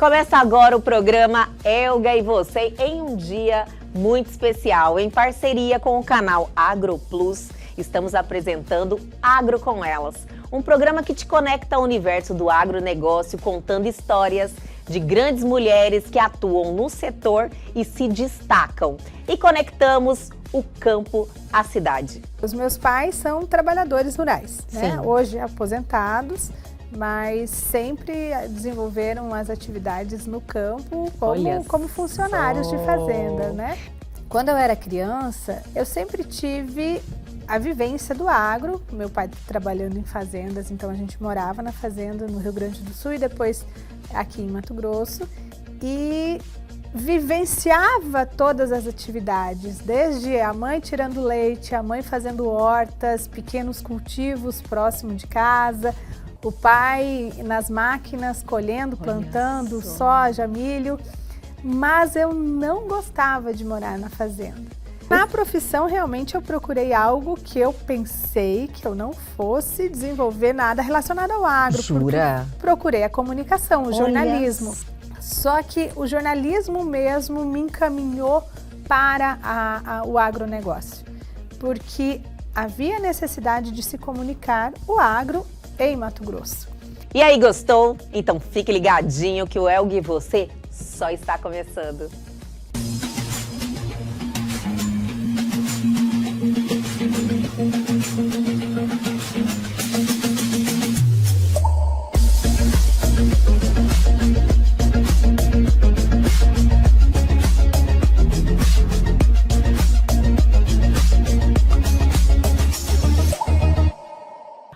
Começa agora o programa Elga e Você em um dia muito especial. Em parceria com o canal AgroPlus, estamos apresentando Agro com Elas. Um programa que te conecta ao universo do agronegócio, contando histórias de grandes mulheres que atuam no setor e se destacam. E conectamos o campo à cidade. Os meus pais são trabalhadores rurais, né? Hoje aposentados, mas sempre desenvolveram as atividades no campo como funcionários de fazenda, né? Quando eu era criança, eu sempre tive a vivência do agro, meu pai trabalhando em fazendas, então a gente morava na fazenda no Rio Grande do Sul e depois aqui em Mato Grosso, e vivenciava todas as atividades, desde a mãe tirando leite, a mãe fazendo hortas, pequenos cultivos próximo de casa, o pai nas máquinas colhendo, plantando soja, milho, mas eu não gostava de morar na fazenda. Na profissão, realmente, eu procurei algo que eu pensei que eu não fosse desenvolver nada relacionado ao agro. Jura? Procurei a comunicação, o jornalismo. Só que o jornalismo mesmo me encaminhou para o agronegócio, porque havia necessidade de se comunicar o agro em Mato Grosso. E aí, gostou? Então fique ligadinho que o Elga e Você só está começando.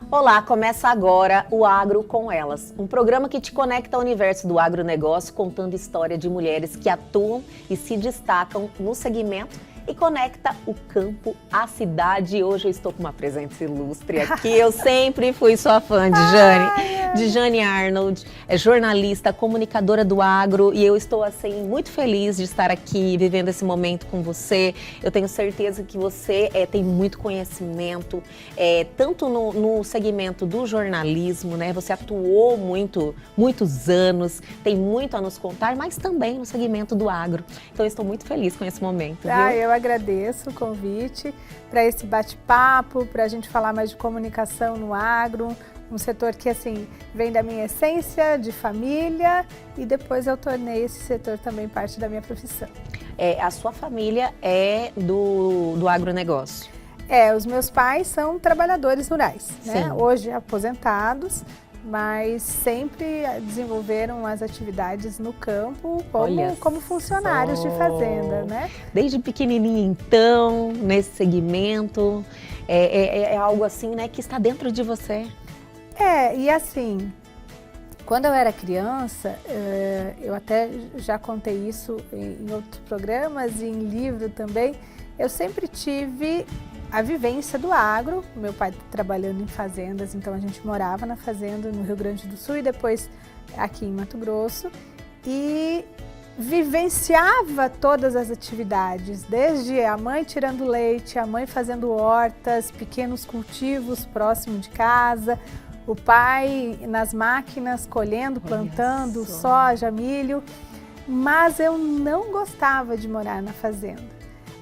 Olá, começa agora o Agro com Elas, um programa que te conecta ao universo do agronegócio, contando história de mulheres que atuam e se destacam no segmento e conecta o campo à cidade. E hoje eu estou com uma presença ilustre aqui. Eu sempre fui sua fã de Jane Arnold, é jornalista, comunicadora do agro, e eu estou assim muito feliz de estar aqui vivendo esse momento com você. Eu tenho certeza que você tem muito conhecimento, tanto no segmento do jornalismo, né? Você atuou muitos anos, tem muito a nos contar, mas também no segmento do agro. Então eu estou muito feliz com esse momento, viu? Eu agradeço o convite para esse bate-papo, para a gente falar mais de comunicação no agro, um setor que assim vem da minha essência, de família, e depois eu tornei esse setor também parte da minha profissão. A sua família é do agronegócio? Os meus pais são trabalhadores rurais, né? Hoje aposentados, mas sempre desenvolveram as atividades no campo como funcionários de fazenda, né? Desde pequenininha, então, nesse segmento, é algo assim, né, que está dentro de você. E assim, quando eu era criança, eu até já contei isso em outros programas e em livro também, eu sempre tive a vivência do agro, meu pai trabalhando em fazendas, então a gente morava na fazenda no Rio Grande do Sul e depois aqui em Mato Grosso, e vivenciava todas as atividades, desde a mãe tirando leite, a mãe fazendo hortas, pequenos cultivos próximo de casa, o pai nas máquinas colhendo, plantando soja, milho, mas eu não gostava de morar na fazenda.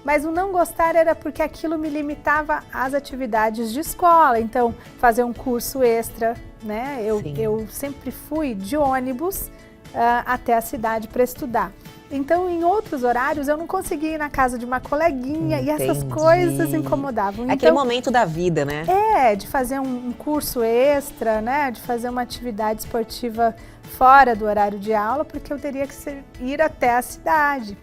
Mas o não gostar era porque aquilo me limitava às atividades de escola, então fazer um curso extra, né? Eu sempre fui de ônibus até a cidade para estudar. Então, em outros horários, eu não conseguia ir na casa de uma coleguinha. Entendi. E essas coisas incomodavam. Aquele momento da vida, né? De fazer um curso extra, né? De fazer uma atividade esportiva fora do horário de aula, porque eu teria que ir até a cidade.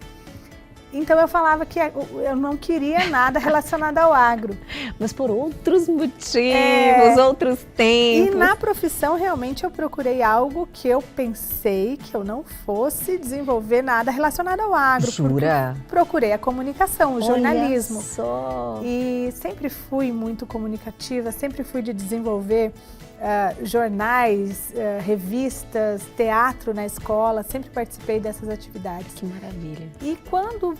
Então eu falava que eu não queria nada relacionado ao agro. Mas por outros motivos, outros tempos. E na profissão, realmente, eu procurei algo que eu pensei que eu não fosse desenvolver nada relacionado ao agro. Jura? Procurei a comunicação, o jornalismo. Olha só. E sempre fui muito comunicativa, sempre fui de desenvolver jornais, revistas, teatro na escola, sempre participei dessas atividades. Que maravilha. E quando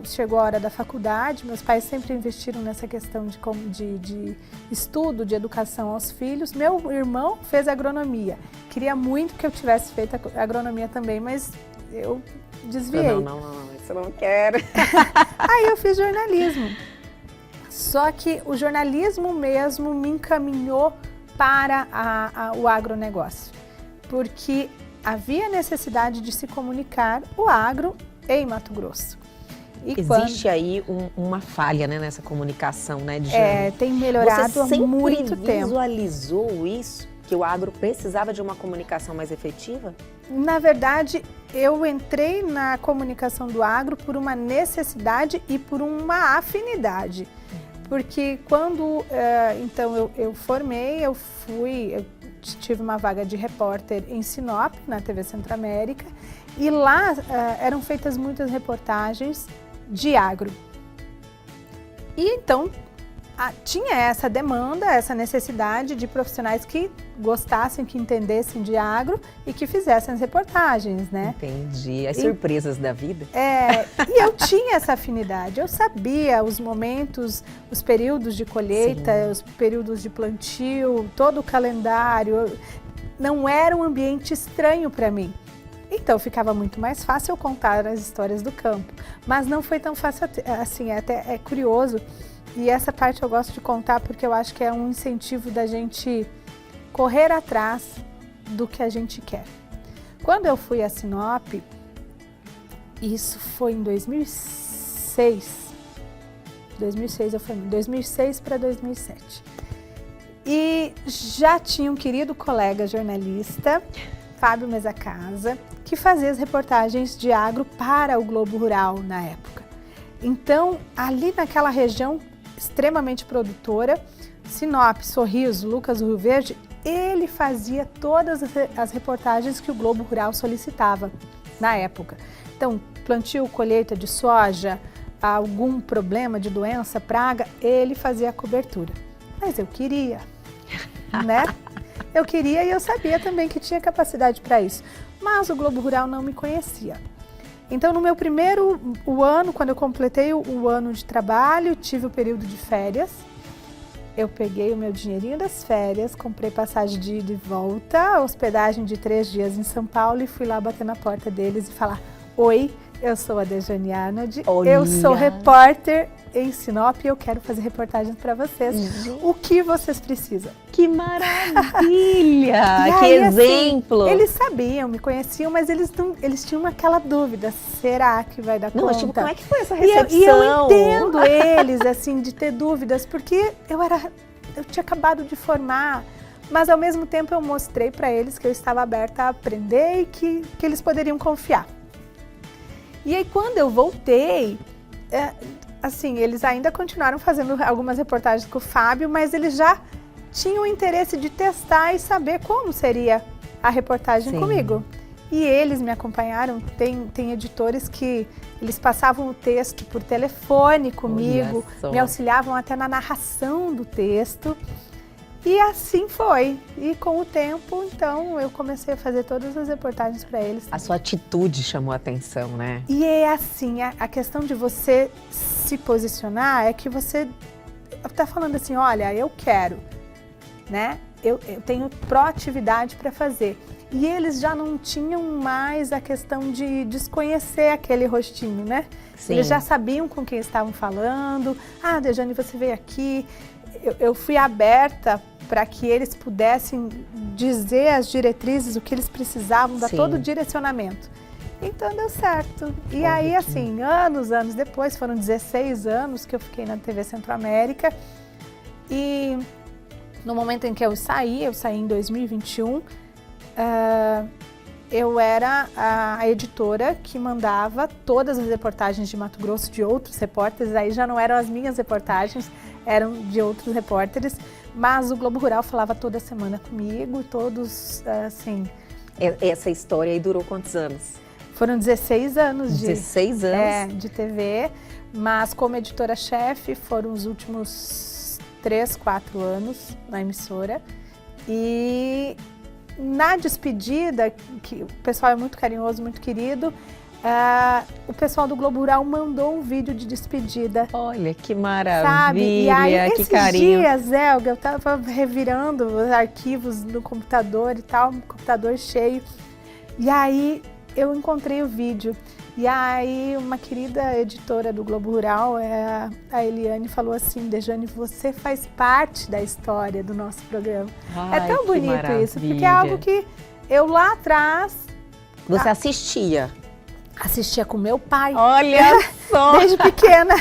chegou a hora da faculdade, meus pais sempre investiram nessa questão de estudo, de educação aos filhos. Meu irmão fez agronomia. Queria muito que eu tivesse feito agronomia também, mas eu desviei. Não, isso eu não quero. Aí eu fiz jornalismo. Só que o jornalismo mesmo me encaminhou para o agronegócio, porque havia necessidade de se comunicar o agro em Mato Grosso. E existe aí uma falha, né, nessa comunicação, né, de tem melhorado há muito tempo. Você sempre visualizou isso? Que o agro precisava de uma comunicação mais efetiva? Na verdade, eu entrei na comunicação do agro por uma necessidade e por uma afinidade. Porque quando, então, eu formei, eu tive uma vaga de repórter em Sinop, na TV Centro-América, e lá eram feitas muitas reportagens de agro. E então, tinha essa demanda, essa necessidade de profissionais que gostassem, que entendessem de agro e que fizessem as reportagens, né? Entendi. As surpresas da vida. E eu tinha essa afinidade. Eu sabia os momentos, os períodos de colheita, sim, os períodos de plantio, todo o calendário. Não era um ambiente estranho para mim. Então ficava muito mais fácil eu contar as histórias do campo. Mas não foi tão fácil assim, até é curioso. E essa parte eu gosto de contar porque eu acho que é um incentivo da gente correr atrás do que a gente quer. Quando eu fui a Sinop, isso foi em 2006. 2006 eu fui, 2006 para 2007. E já tinha um querido colega jornalista, Fábio Mesacasa, que fazia as reportagens de agro para o Globo Rural na época. Então, ali naquela região extremamente produtora, Sinop, Sorriso, Lucas do Rio Verde, ele fazia todas as reportagens que o Globo Rural solicitava na época. Então, plantio, colheita de soja, algum problema de doença, praga, ele fazia a cobertura. Mas eu queria, né? Eu queria e eu sabia também que tinha capacidade para isso. Mas o Globo Rural não me conhecia. Então, no meu primeiro ano, quando eu completei o ano de trabalho, tive o período de férias. Eu peguei o meu dinheirinho das férias, comprei passagem de ida e volta, hospedagem de 3 dias em São Paulo e fui lá bater na porta deles e falar: oi, eu sou a Dejane Arnold, eu sou repórter em Sinop e eu quero fazer reportagens para vocês. O que vocês precisam? Que maravilha! Aí, que exemplo! Assim, eles sabiam, me conheciam, mas eles tinham aquela dúvida, será que vai dar conta? Não, tipo, como é que foi essa recepção? E eu entendo eles, assim, de ter dúvidas, porque eu tinha acabado de formar, mas ao mesmo tempo eu mostrei para eles que eu estava aberta a aprender e que eles poderiam confiar. E aí, quando eu voltei, assim, eles ainda continuaram fazendo algumas reportagens com o Fábio, mas eles já tinham o interesse de testar e saber como seria a reportagem comigo. E eles me acompanharam, tem editores que eles passavam o texto por telefone comigo, me auxiliavam até na narração do texto. E assim foi. E com o tempo, então, eu comecei a fazer todas as reportagens para eles. A sua atitude chamou a atenção, né? E é assim, a questão de você se posicionar é que você está falando assim, olha, eu quero, né? Eu tenho proatividade para fazer. E eles já não tinham mais a questão de desconhecer aquele rostinho, né? Sim. Eles já sabiam com quem estavam falando. Ah, Dejane, você veio aqui. Eu fui aberta para que eles pudessem dizer as diretrizes, o que eles precisavam, dar todo o direcionamento. Então deu certo. E aí, assim, anos depois, foram 16 anos que eu fiquei na TV Centro-América. E no momento em que eu saí em 2021, eu era a editora que mandava todas as reportagens de Mato Grosso de outros repórteres. Aí já não eram as minhas reportagens, eram de outros repórteres, mas o Globo Rural falava toda semana comigo, todos, assim... Essa história aí durou quantos anos? Foram 16 anos 16 anos? De TV, mas como editora-chefe foram os últimos 3, 4 anos na emissora. E na despedida, que o pessoal é muito carinhoso, muito querido, o pessoal do Globo Rural mandou um vídeo de despedida. Olha, que maravilha, sabe? E aí, que esses carinho. dias, Elga, eu tava revirando os arquivos no computador e tal, um computador cheio. E aí, eu encontrei o vídeo. E aí, uma querida editora do Globo Rural, a Eliane, falou assim: Dejane, você faz parte da história do nosso programa. Ai, é tão bonito maravilha. isso, porque é algo que eu lá atrás... Você assistia? Assistia com meu pai. Olha só! Desde pequena.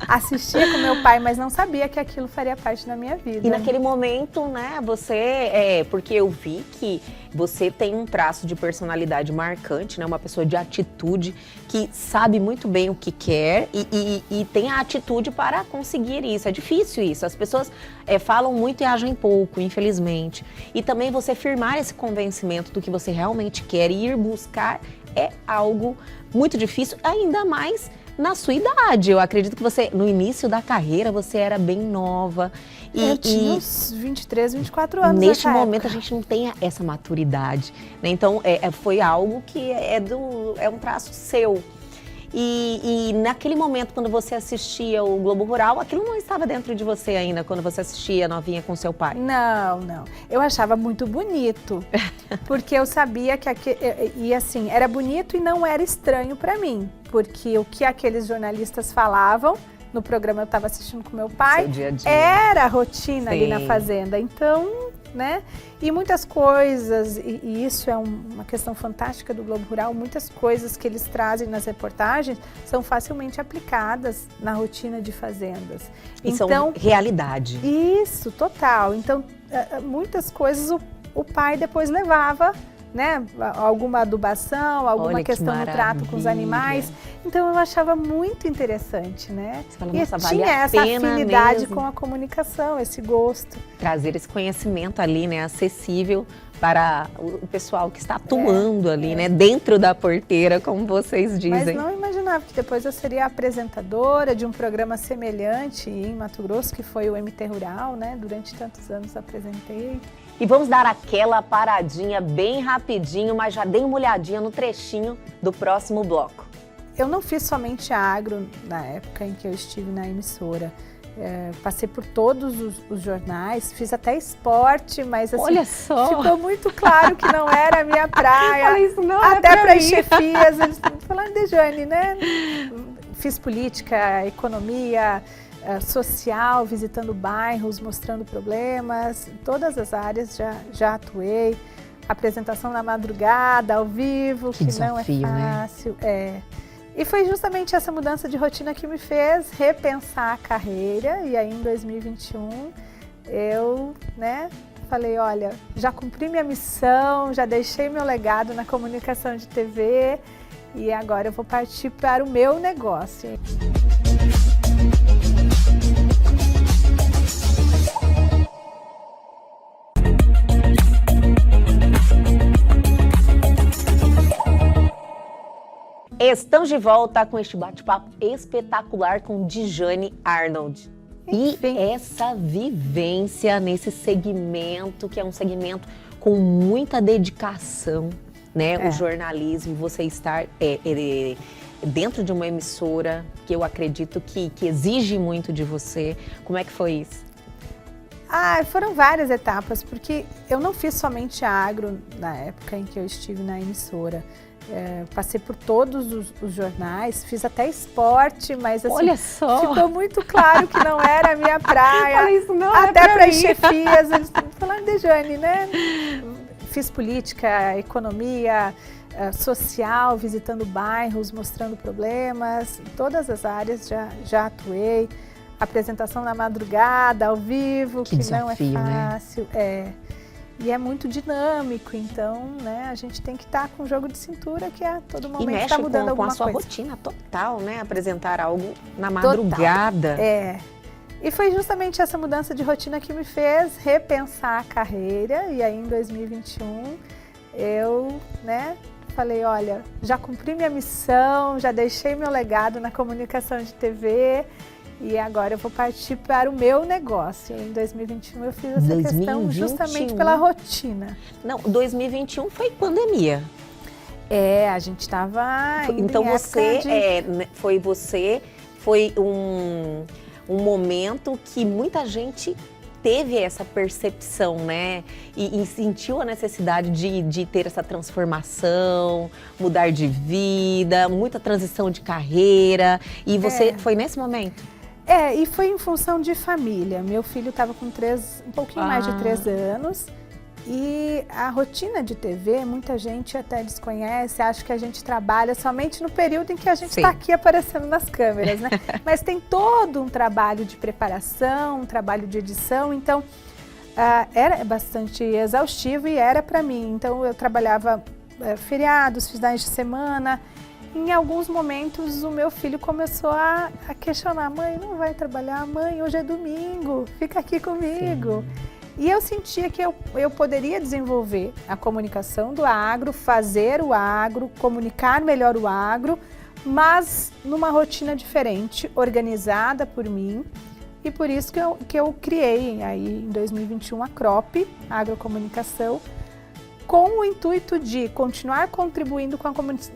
Assistia com meu pai, mas não sabia que aquilo faria parte da minha vida. E naquele momento, né, porque eu vi que você tem um traço de personalidade marcante, né, uma pessoa de atitude, que sabe muito bem o que quer e tem a atitude para conseguir isso. É difícil isso, as pessoas falam muito e agem pouco, infelizmente. E também você firmar esse convencimento do que você realmente quer e ir buscar é algo muito difícil, ainda mais na sua idade. Eu acredito que você, no início da carreira, você era bem nova. Eu tinha uns 23, 24 anos neste nessa momento época. a gente não tem essa maturidade, né? Então foi algo que é um traço seu. E naquele momento, quando você assistia o Globo Rural, aquilo não estava dentro de você ainda, quando você assistia novinha com seu pai? Não, não. Eu achava muito bonito, porque eu sabia que assim, era bonito e não era estranho para mim, porque o que aqueles jornalistas falavam no programa, eu estava assistindo com meu pai, seu dia a dia. Era a rotina ali na Sim. fazenda. Então, né? E muitas coisas, e isso é uma questão fantástica do Globo Rural, muitas coisas que eles trazem nas reportagens são facilmente aplicadas na rotina de fazendas. E então, são realidade. Isso, total. Então, muitas coisas o pai depois levava, né? Alguma adubação, alguma Olha, questão no trato com os animais. Então, eu achava muito interessante, né? Você fala, E nossa, vale tinha a essa pena afinidade mesmo. com a comunicação, esse gosto. Trazer esse conhecimento ali, né, acessível para o pessoal que está atuando ali, né, dentro da porteira, como vocês dizem. Mas não imaginava que depois eu seria apresentadora de um programa semelhante em Mato Grosso, que foi o MT Rural, né? Durante tantos anos apresentei. E vamos dar aquela paradinha bem rapidinho, mas já dei uma olhadinha no trechinho do próximo bloco. Eu não fiz somente agro na época em que eu estive na emissora. Passei por todos os jornais, fiz até esporte, mas assim, olha só, ficou muito claro que não era a minha praia. Olha, isso não até para as chefias, eles falaram, Dejane, né? Fiz política, economia, social, visitando bairros, mostrando problemas, em todas as áreas já atuei. Apresentação na madrugada, ao vivo, que desafio, não é fácil. Né? E foi justamente essa mudança de rotina que me fez repensar a carreira. E aí, em 2021, eu, né, falei, olha, já cumpri minha missão, já deixei meu legado na comunicação de TV e agora eu vou partir para o meu negócio. Estamos de volta com este bate-papo espetacular com Dejane Arnold. Enfim. E essa vivência nesse segmento, que é um segmento com muita dedicação, né? O jornalismo, você estar dentro de uma emissora, que eu acredito que exige muito de você. Como é que foi isso? Foram várias etapas, porque eu não fiz somente agro na época em que eu estive na emissora. Passei por todos os jornais, fiz até esporte, mas assim, olha só, ficou muito claro que não era a minha praia. Olha, isso não até para as chefias, eles falaram, Dejane, né? Fiz política, economia, social, visitando bairros, mostrando problemas, em todas as áreas já atuei. Apresentação na madrugada, ao vivo, que desafio, não é fácil. Né? E é muito dinâmico, então, né, a gente tem que estar com o jogo de cintura, que a todo momento está mudando alguma coisa. Com a sua rotina total, né? Apresentar algo na madrugada. Total. E foi justamente essa mudança de rotina que me fez repensar a carreira. E aí, em 2021, eu, né, falei, olha, já cumpri minha missão, já deixei meu legado na comunicação de TV E agora eu vou partir para o meu negócio. Em 2021 eu fiz essa questão justamente pela rotina. Não, 2021 foi pandemia. A gente estava então foi um momento que muita gente teve essa percepção, né? E sentiu a necessidade de ter essa transformação, mudar de vida, muita transição de carreira. E você foi nesse momento? E foi em função de família. Meu filho estava com um pouquinho mais de 3 anos. E a rotina de TV, muita gente até desconhece, acha que a gente trabalha somente no período em que a gente está aqui aparecendo nas câmeras, né? Mas tem todo um trabalho de preparação, um trabalho de edição, então era bastante exaustivo e era para mim. Então eu trabalhava feriados, finais de semana. Em alguns momentos o meu filho começou a questionar: mãe, não vai trabalhar? Mãe, hoje é domingo, fica aqui comigo. Sim. E eu sentia que eu poderia desenvolver a comunicação do agro, fazer o agro, comunicar melhor o agro, mas numa rotina diferente, organizada por mim. E por isso que eu criei aí em 2021 a CROP, a Agrocomunicação, com o intuito de continuar contribuindo com a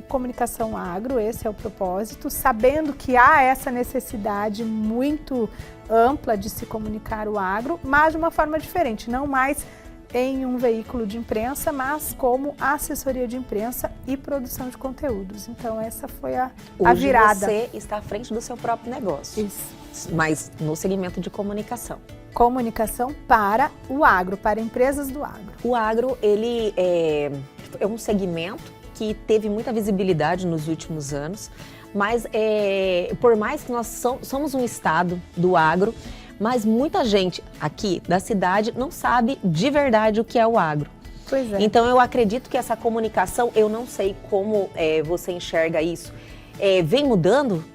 comunicação agro, esse é o propósito, sabendo que há essa necessidade muito ampla de se comunicar o agro, mas de uma forma diferente, não mais em um veículo de imprensa, mas como assessoria de imprensa e produção de conteúdos. Então essa foi a virada. Hoje você está à frente do seu próprio negócio. Isso. Mas no segmento de comunicação. Comunicação para o agro, para empresas do agro. O agro, ele é um segmento que teve muita visibilidade nos últimos anos, mas por mais que nós somos um estado do agro, mas muita gente aqui da cidade não sabe de verdade o que é o agro. Pois é. Então eu acredito que essa comunicação, eu não sei como você enxerga isso, vem mudando?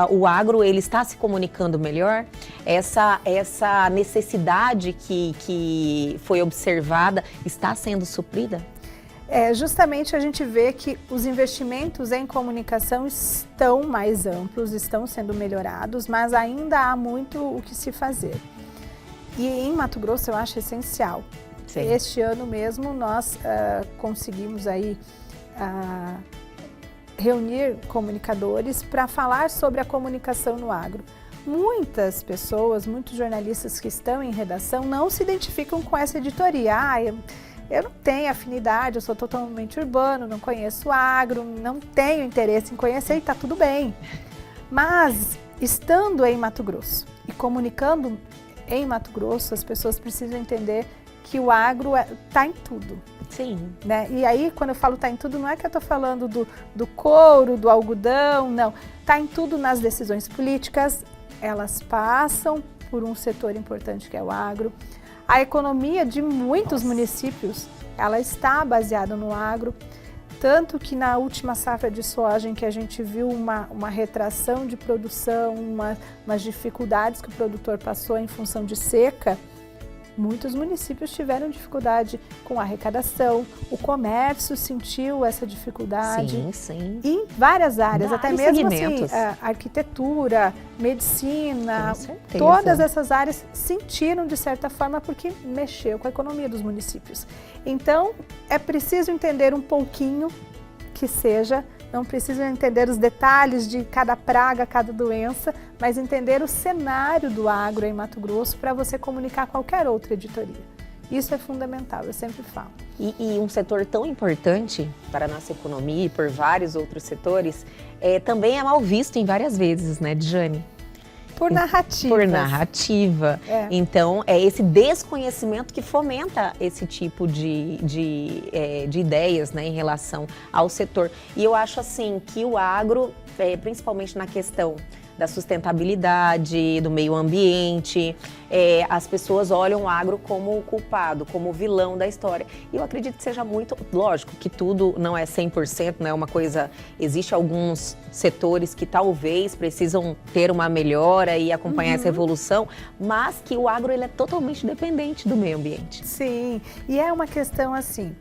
O agro, ele está se comunicando melhor? Essa necessidade que foi observada está sendo suprida? Justamente a gente vê que os investimentos em comunicação estão mais amplos, estão sendo melhorados, mas ainda há muito o que se fazer. E em Mato Grosso eu acho essencial. Sim. Este ano mesmo nós conseguimos aí reunir comunicadores para falar sobre a comunicação no agro. Muitas pessoas, muitos jornalistas que estão em redação não se identificam com essa editoria. Eu não tenho afinidade, eu sou totalmente urbano, não conheço agro, não tenho interesse em conhecer e está tudo bem. Mas, estando em Mato Grosso e comunicando em Mato Grosso, as pessoas precisam entender que o agro está em tudo. Sim. Né? E aí, quando eu falo está em tudo, não é que eu estou falando do couro, do algodão, não. Está em tudo nas decisões políticas, elas passam por um setor importante que é o agro. A economia de muitos municípios, ela está baseada no agro, tanto que na última safra de soja em que a gente viu uma retração de produção, umas dificuldades que o produtor passou em função de seca, muitos municípios tiveram dificuldade com a arrecadação, o comércio sentiu essa dificuldade. Sim, sim. Em várias áreas, até mesmo segmentos. Assim, arquitetura, medicina, todas essas áreas sentiram de certa forma porque mexeu com a economia dos municípios. Então, é preciso entender um pouquinho que seja, não precisa entender os detalhes de cada praga, cada doença, mas entender o cenário do agro em Mato Grosso para você comunicar qualquer outra editoria. Isso é fundamental, eu sempre falo. E um setor tão importante para a nossa economia e por vários outros setores, também é mal visto em várias vezes, né, Djane? Por narrativa. Por narrativa. Então, é esse desconhecimento que fomenta esse tipo de ideias, né, em relação ao setor. E eu acho assim que o agro, principalmente na questão da sustentabilidade, do meio ambiente, as pessoas olham o agro como o culpado, como o vilão da história. E eu acredito que seja muito, lógico que tudo não é 100%, não é uma coisa, existe alguns setores que talvez precisam ter uma melhora e acompanhar essa evolução, mas que o agro ele é totalmente dependente do meio ambiente. Sim, e é uma questão assim,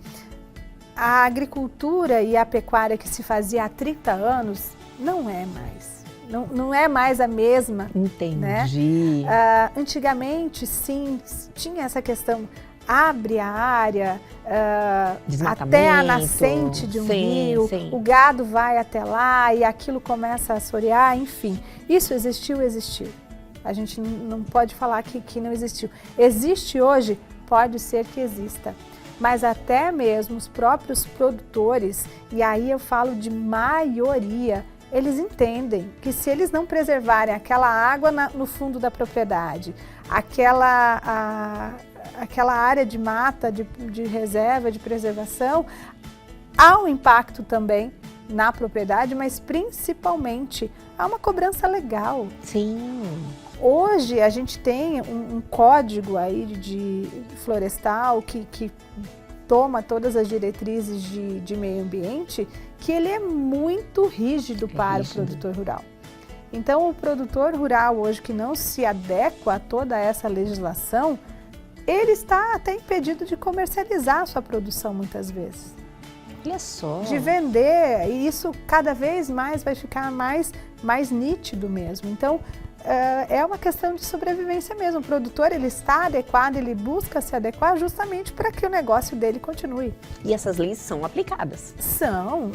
a agricultura e a pecuária que se fazia há 30 anos não é mais. não é mais a mesma. Entendi. Né? Antigamente, sim, tinha essa questão, abre a área até a nascente de um rio, o gado vai até lá e aquilo começa a assorear, enfim. Isso existiu. A gente não pode falar que não existiu. Existe hoje? Pode ser que exista. Mas até mesmo os próprios produtores, e aí eu falo de maioria, eles entendem que se eles não preservarem aquela água no fundo da propriedade, aquela área de mata, de reserva, de preservação, há um impacto também na propriedade, mas principalmente há uma cobrança legal. Sim. Hoje a gente tem um código aí de florestal que toma todas as diretrizes de meio ambiente, que ele é muito rígido para o produtor rural. Então o produtor rural hoje que não se adequa a toda essa legislação, ele está até impedido de comercializar a sua produção muitas vezes. Olha só. De vender, e isso cada vez mais vai ficar mais nítido mesmo. Então, é uma questão de sobrevivência mesmo. O produtor, ele está adequado, ele busca se adequar justamente para que o negócio dele continue. E essas leis são aplicadas? São.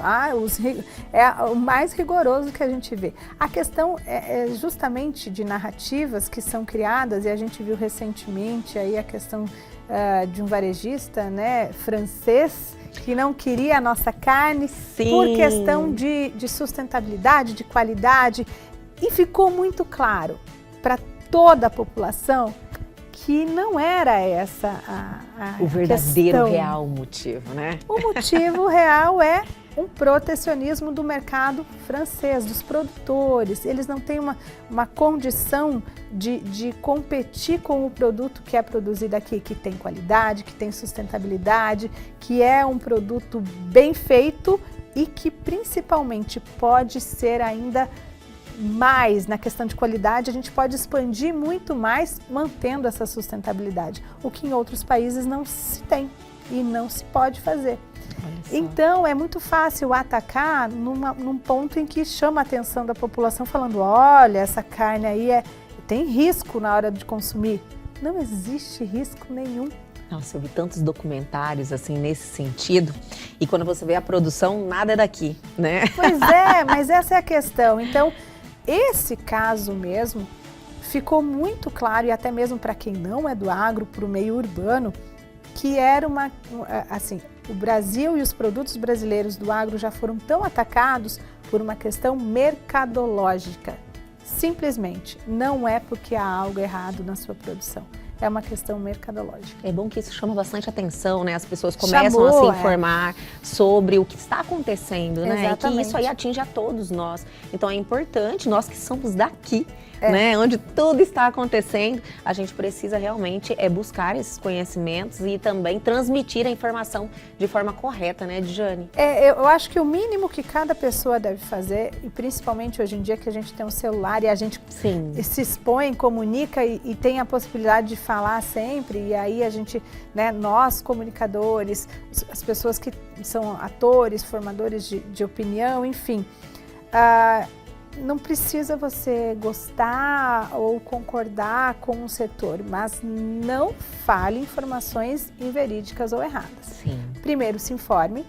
É o mais rigoroso que a gente vê. A questão é justamente de narrativas que são criadas, e a gente viu recentemente aí a questão de um varejista, né, francês, que não queria a nossa carne. Sim. Por questão de sustentabilidade, de qualidade. E ficou muito claro para toda a população que não era essa o verdadeiro, real motivo, né? O motivo real é um protecionismo do mercado francês, dos produtores. Eles não têm uma condição de competir com o produto que é produzido aqui, que tem qualidade, que tem sustentabilidade, que é um produto bem feito e que principalmente pode ser ainda mais na questão de qualidade, a gente pode expandir muito mais mantendo essa sustentabilidade, o que em outros países não se tem e não se pode fazer. Então é muito fácil atacar num ponto em que chama a atenção da população falando, olha, essa carne aí tem risco na hora de consumir. Não existe risco nenhum. Nossa, eu vi tantos documentários assim nesse sentido, e quando você vê a produção, nada é daqui, né? Pois é, mas essa é a questão. Então, esse caso mesmo ficou muito claro, e até mesmo para quem não é do agro, para o meio urbano, que era o Brasil e os produtos brasileiros do agro já foram tão atacados por uma questão mercadológica. Simplesmente, não é porque há algo errado na sua produção. É uma questão mercadológica. É bom que isso chama bastante atenção, né? As pessoas começam a se informar sobre o que está acontecendo, né? Exatamente. E que isso aí atinge a todos nós. Então é importante, nós que somos daqui, né? Onde tudo está acontecendo, a gente precisa realmente buscar esses conhecimentos e também transmitir a informação de forma correta, né, Djane? Eu acho que o mínimo que cada pessoa deve fazer, e principalmente hoje em dia que a gente tem um celular e a gente se expõe, comunica e tem a possibilidade de falar sempre, e aí a gente, né, nós comunicadores, as pessoas que são atores, formadores de opinião, enfim, não precisa você gostar ou concordar com um setor, mas não fale informações inverídicas ou erradas. Sim. Primeiro se informe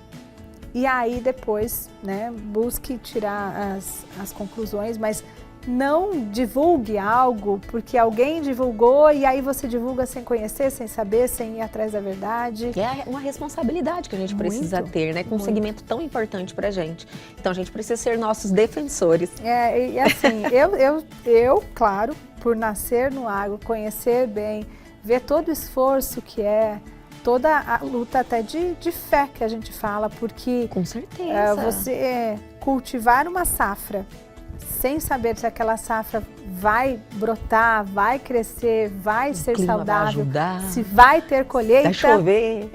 e aí depois, né, busque tirar as conclusões, mas não divulgue algo porque alguém divulgou e aí você divulga sem conhecer, sem saber, sem ir atrás da verdade. É uma responsabilidade que a gente precisa ter, né? Com um segmento tão importante pra gente. Então a gente precisa ser nossos defensores. E assim, eu, claro, por nascer no agro, conhecer bem, ver todo o esforço que toda a luta até de fé que a gente fala, porque com certeza você cultivar uma safra sem saber se aquela safra vai brotar, vai crescer, vai ser saudável, se vai ter colheita. Vai chover.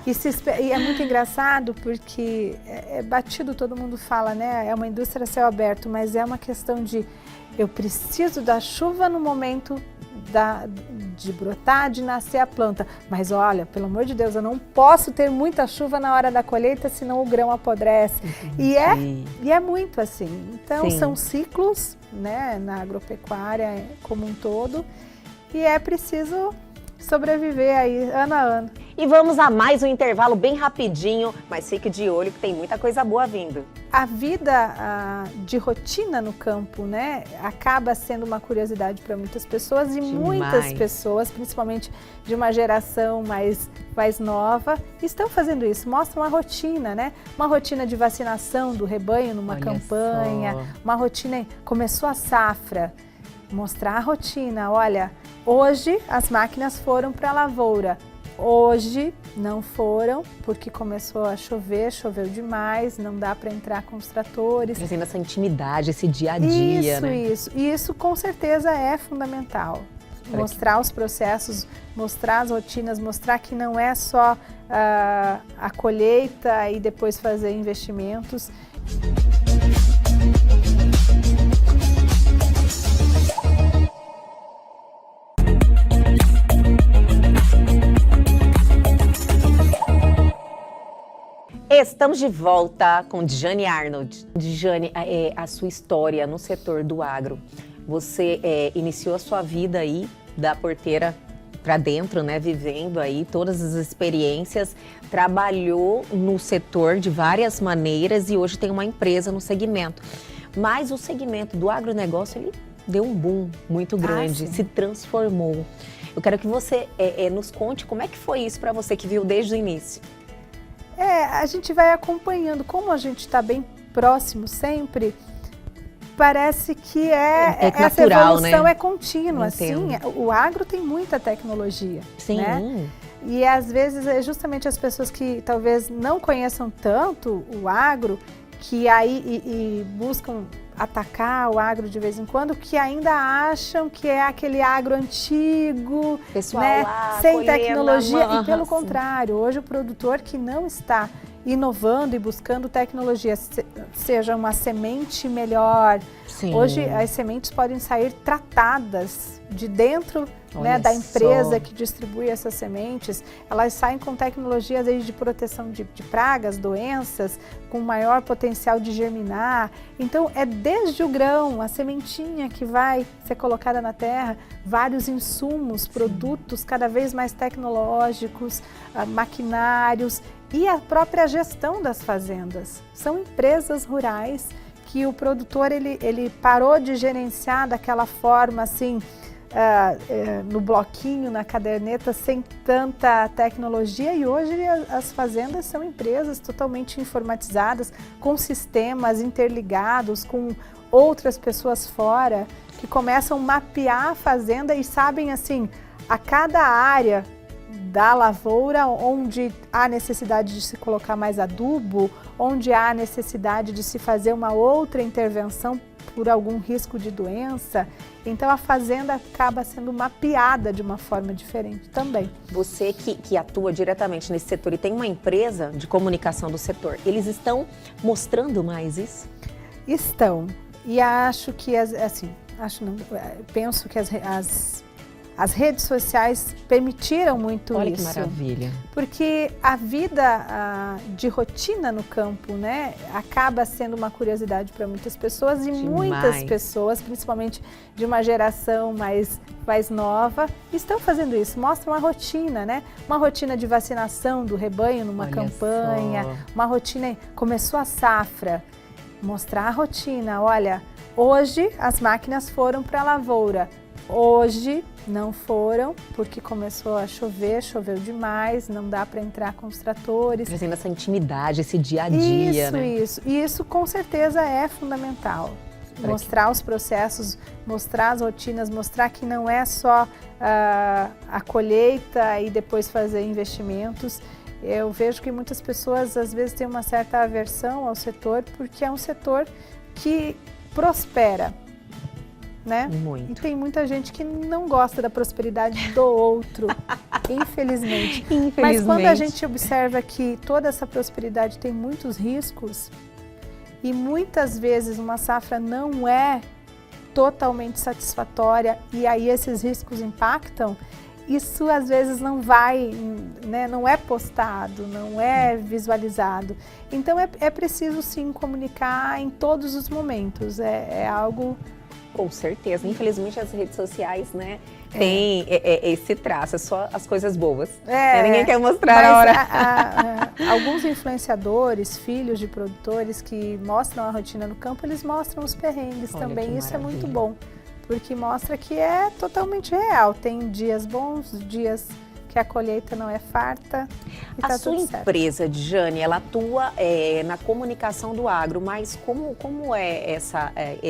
E é muito engraçado porque é batido, todo mundo fala, né? É uma indústria a céu aberto, mas é uma questão de eu preciso da chuva no momento de brotar, de nascer a planta. Mas olha, pelo amor de Deus, eu não posso ter muita chuva na hora da colheita, senão o grão apodrece. E é muito assim. Então, são ciclos, né, na agropecuária como um todo, e é preciso sobreviver aí ano a ano. E vamos a mais um intervalo bem rapidinho, mas fique de olho que tem muita coisa boa vindo. A vida de rotina no campo, né, acaba sendo uma curiosidade para muitas pessoas e muitas pessoas, principalmente de uma geração mais nova, estão fazendo isso, mostram a rotina, né? Uma rotina de vacinação do rebanho numa campanha, uma rotina, começou a safra, mostrar a rotina, olha, hoje as máquinas foram para a lavoura. Hoje não foram, porque começou a chover, choveu demais, não dá para entrar com os tratores. Trazendo essa intimidade, esse dia a dia, né? Isso. E isso com certeza é fundamental. Mostrar os processos, mostrar as rotinas, mostrar que não é só a colheita e depois fazer investimentos. Estamos de volta com Djane Arnold. Djane, a sua história no setor do agro, você iniciou a sua vida aí da porteira para dentro, né, vivendo aí todas as experiências, trabalhou no setor de várias maneiras e hoje tem uma empresa no segmento. Mas o segmento do agronegócio, ele deu um boom muito grande, se transformou. Eu quero que você nos conte como é que foi isso para você que viu desde o início. A gente vai acompanhando, como a gente está bem próximo sempre, parece que essa natural, evolução, né? é contínua. Assim, o agro tem muita tecnologia. Sim. Né? E às vezes é justamente as pessoas que talvez não conheçam tanto o agro, que aí buscam atacar o agro de vez em quando, que ainda acham que é aquele agro antigo, pessoal, né, lá, sem tecnologia. E pelo sim. contrário, hoje o produtor que não está inovando e buscando tecnologia, seja uma semente melhor. Sim. Hoje as sementes podem sair tratadas de dentro, né, da empresa que distribui essas sementes. Elas saem com tecnologias aí de proteção de pragas, doenças, com maior potencial de germinar. Então é desde o grão, a sementinha que vai ser colocada na terra, vários insumos, produtos cada vez mais tecnológicos, maquinários e a própria gestão das fazendas. São empresas rurais que o produtor ele parou de gerenciar daquela forma assim, no bloquinho, na caderneta, sem tanta tecnologia, e hoje as fazendas são empresas totalmente informatizadas, com sistemas interligados, com outras pessoas fora, que começam a mapear a fazenda e sabem assim, a cada área da lavoura, onde há necessidade de se colocar mais adubo, onde há necessidade de se fazer uma outra intervenção por algum risco de doença. Então a fazenda acaba sendo mapeada de uma forma diferente também. Você que atua diretamente nesse setor e tem uma empresa de comunicação do setor, eles estão mostrando mais isso? Estão. E acho que, penso que as redes sociais permitiram muito isso. Olha que maravilha. Porque a vida de rotina no campo, né, acaba sendo uma curiosidade para muitas pessoas e muitas pessoas, principalmente de uma geração mais nova, estão fazendo isso, mostram a rotina, né? Uma rotina de vacinação do rebanho numa campanha, uma rotina, começou a safra, mostrar a rotina, olha, hoje as máquinas foram para a lavoura. Hoje não foram, porque começou a chover, choveu demais, não dá para entrar com os tratores. Trazendo essa intimidade, esse dia a dia, né? Isso. E isso com certeza é fundamental. Mostrar os processos, mostrar as rotinas, mostrar que não é só a colheita e depois fazer investimentos. Eu vejo que muitas pessoas às vezes têm uma certa aversão ao setor, porque é um setor que prospera. Né? Muito. E tem muita gente que não gosta da prosperidade do outro, infelizmente. Mas quando a gente observa que toda essa prosperidade tem muitos riscos e muitas vezes uma safra não é totalmente satisfatória e aí esses riscos impactam, isso às vezes não vai, né, não é postado, não é visualizado. Então é preciso sim comunicar em todos os momentos, é algo... Com certeza, infelizmente as redes sociais, né, tem esse traço, é só as coisas boas. Ninguém quer mostrar a hora. Alguns influenciadores, filhos de produtores que mostram a rotina no campo, eles mostram os perrengues também, isso é muito bom. Porque mostra que é totalmente real. Tem dias bons, dias que a colheita não é farta. E a sua empresa, Djane, ela atua na comunicação do agro, mas como é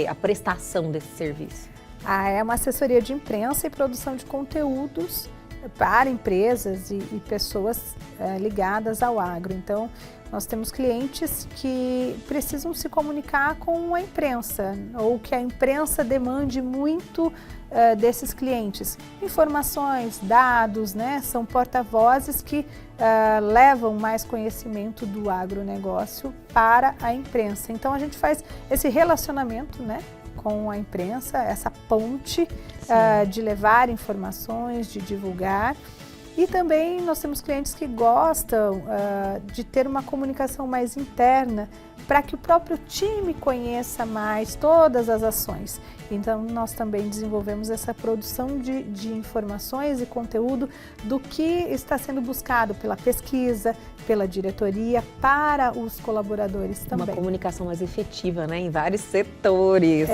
a prestação desse serviço? É uma assessoria de imprensa e produção de conteúdos para empresas e pessoas ligadas ao agro. Então, nós temos clientes que precisam se comunicar com a imprensa, ou que a imprensa demande muito desses clientes. Informações, dados, né? São porta-vozes que levam mais conhecimento do agronegócio para a imprensa. Então, a gente faz esse relacionamento, né, com a imprensa, essa ponte de levar informações, de divulgar. E também nós temos clientes que gostam de ter uma comunicação mais interna para que o próprio time conheça mais todas as ações. Então, nós também desenvolvemos essa produção de informações e conteúdo do que está sendo buscado pela pesquisa, pela diretoria, para os colaboradores também. Uma comunicação mais efetiva, né, em vários setores.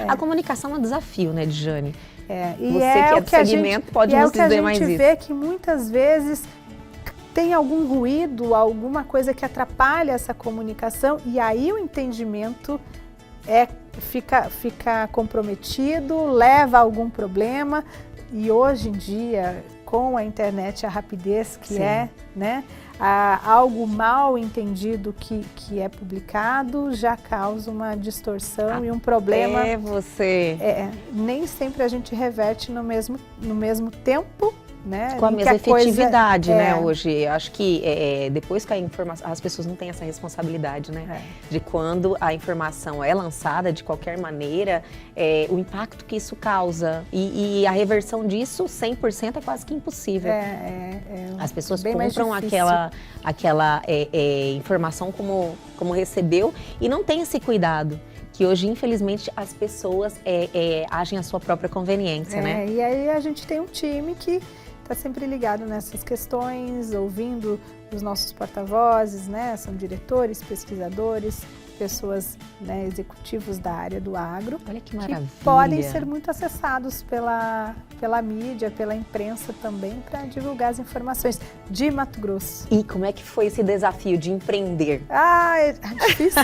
A comunicação é um desafio, né, Djane? Você que é do segmento pode nos dizer mais isso. A gente vê que muitas vezes tem algum ruído, alguma coisa que atrapalha essa comunicação e aí o entendimento fica comprometido, leva a algum problema e hoje em dia, com a internet, a rapidez que né, algo mal entendido que é publicado já causa uma distorção e um problema. Nem sempre a gente reverte no mesmo tempo, né? Com a mesma efetividade, né, hoje. Acho que depois que a informação, as pessoas não têm essa responsabilidade, né? De quando a informação é lançada de qualquer maneira, o impacto que isso causa. E a reversão disso, 100%, é quase que impossível. As pessoas compram aquela informação como recebeu e não tem esse cuidado. Que hoje, infelizmente, as pessoas agem à sua própria conveniência, né? E aí a gente tem um time que está sempre ligado nessas questões, ouvindo os nossos porta-vozes, né? São diretores, pesquisadores, pessoas, né, executivos da área do agro. Olha que maravilha! Que podem ser muito acessados pela mídia, pela imprensa também, para divulgar as informações de Mato Grosso. E como é que foi esse desafio de empreender? É difícil.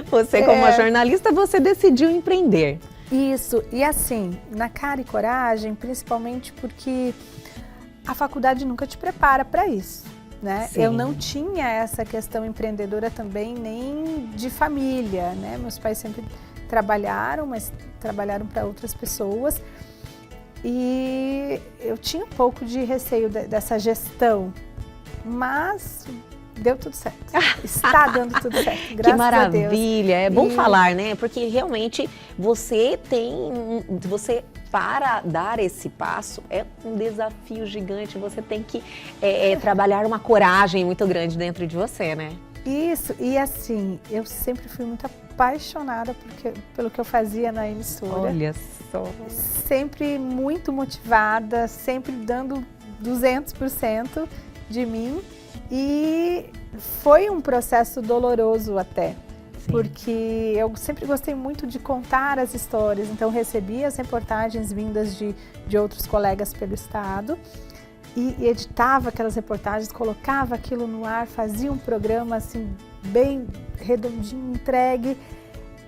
Você, como uma jornalista, você decidiu empreender. Isso, e assim, na cara e coragem, principalmente porque a faculdade nunca te prepara para isso, né? Eu não tinha essa questão empreendedora também, nem de família, né? Meus pais sempre trabalharam, mas trabalharam para outras pessoas. E eu tinha um pouco de receio dessa gestão, mas deu tudo certo. Está dando tudo certo, graças a Deus. Que maravilha, é bom falar, né? Porque realmente você para dar esse passo, é um desafio gigante, você tem que trabalhar uma coragem muito grande dentro de você, né? Isso, e assim, eu sempre fui muito apaixonada pelo que eu fazia na emissora. Olha só. Sempre muito motivada, sempre dando 200% de mim. E foi um processo doloroso até, porque eu sempre gostei muito de contar as histórias, então recebia as reportagens vindas de outros colegas pelo estado e editava aquelas reportagens, colocava aquilo no ar, fazia um programa assim bem redondinho, entregue,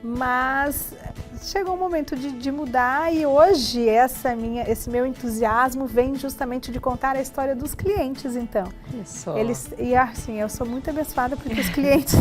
mas chegou o momento de mudar e hoje esse meu entusiasmo vem justamente de contar a história dos clientes, então. Isso. E assim, eu sou muito abençoada porque os clientes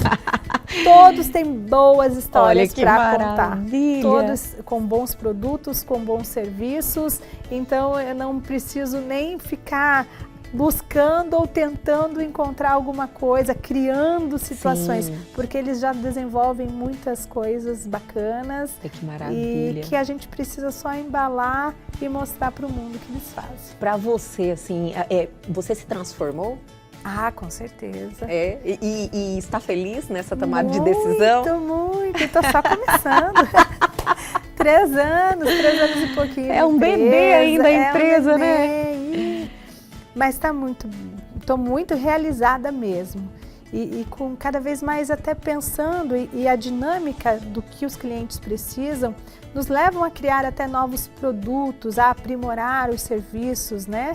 todos têm boas histórias para contar. Todos com bons produtos, com bons serviços, então eu não preciso nem ficar buscando ou tentando encontrar alguma coisa, criando situações, Sim. porque eles já desenvolvem muitas coisas bacanas. Que maravilha. E que a gente precisa só embalar e mostrar para o mundo o que eles fazem. Para você, assim, você se transformou? Ah, com certeza. E está feliz nessa tomada de decisão? Muito. Estou só começando. 3 anos e pouquinho. É um bebê ainda a empresa, né? Mas estou muito realizada mesmo. E com cada vez mais até pensando, e a dinâmica do que os clientes precisam, nos levam a criar até novos produtos, a aprimorar os serviços, né?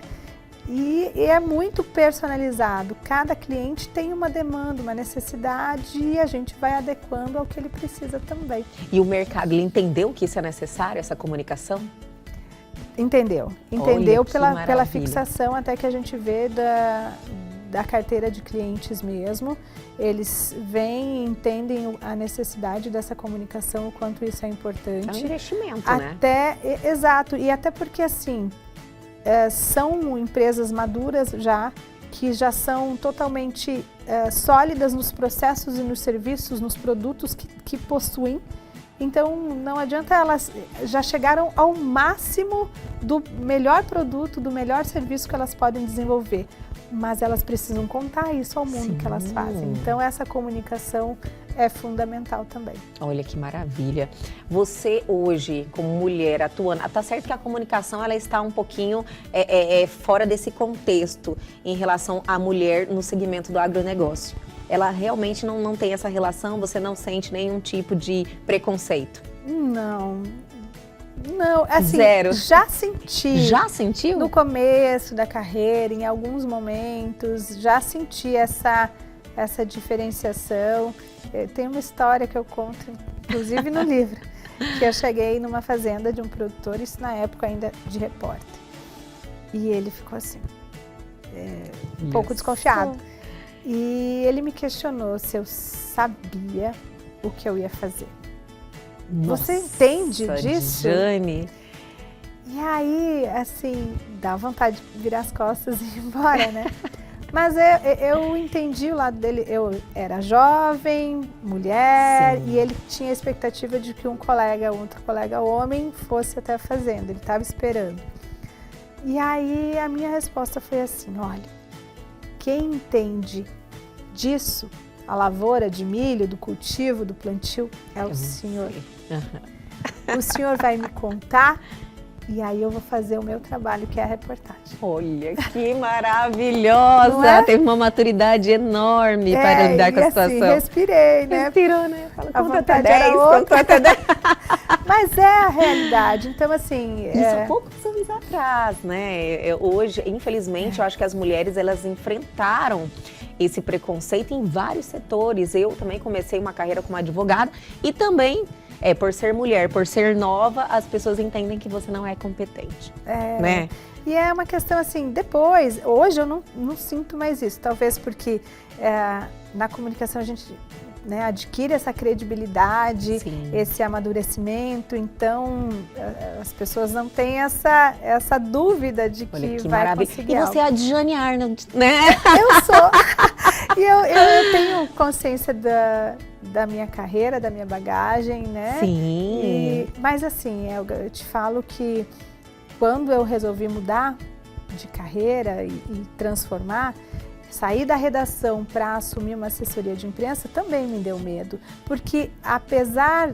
E é muito personalizado. Cada cliente tem uma demanda, uma necessidade e a gente vai adequando ao que ele precisa também. E o mercado, ele entendeu que isso é necessário, essa comunicação? Entendeu Olha, pela fixação até que a gente vê da carteira de clientes mesmo. Eles vêm e entendem a necessidade dessa comunicação, o quanto isso é importante. É um investimento, né? Exato, e até porque assim, são empresas maduras já, que já são totalmente sólidas nos processos e nos serviços, nos produtos que possuem. Então, não adianta, elas já chegaram ao máximo do melhor produto, do melhor serviço que elas podem desenvolver. Mas elas precisam contar isso ao mundo. Sim. Que elas fazem. Então, essa comunicação é fundamental também. Olha que maravilha. Você hoje, como mulher atuando, tá certo que a comunicação ela está um pouquinho fora desse contexto em relação à mulher no segmento do agronegócio. Ela realmente não tem essa relação? Você não sente nenhum tipo de preconceito? Não, assim, zero. Já senti. Já sentiu? No começo da carreira, em alguns momentos, já senti essa diferenciação. Tem uma história que eu conto, inclusive no livro, que eu cheguei numa fazenda de um produtor, isso na época ainda de repórter. E ele ficou assim, um pouco desconfiado. E ele me questionou se eu sabia o que eu ia fazer. Nossa, você entende disso? Jane. E aí, assim, dá vontade de virar as costas e ir embora, né? Mas eu entendi o lado dele. Eu era jovem, mulher, sim, e ele tinha a expectativa de que outro colega homem fosse até a fazenda. Ele estava esperando. E aí a minha resposta foi assim, olha, quem entende disso, a lavoura de milho, do cultivo, do plantio, é o senhor. O senhor vai me contar e aí eu vou fazer o meu trabalho, que é a reportagem. Olha, que maravilhosa! Não é? Teve uma maturidade enorme para lidar com a situação. Assim, respirei, né? Respirou, né? Fala, conta até 10, conta até 10. Mas é a realidade. Então, assim... Isso poucos anos atrás, né? Hoje, infelizmente, eu acho que as mulheres, elas enfrentaram esse preconceito em vários setores. Eu também comecei uma carreira como advogada e também... por ser mulher, por ser nova, as pessoas entendem que você não é competente, né? E é uma questão assim, hoje eu não sinto mais isso, talvez porque na comunicação a gente adquire essa credibilidade, sim, esse amadurecimento, então as pessoas não têm essa dúvida de que vai maravilha. conseguir. E você é a Jane Arnold, né? Eu sou! E eu tenho consciência da minha carreira, da minha bagagem, né? Sim. Mas assim, eu te falo que quando eu resolvi mudar de carreira e transformar, sair da redação para assumir uma assessoria de imprensa também me deu medo, porque apesar,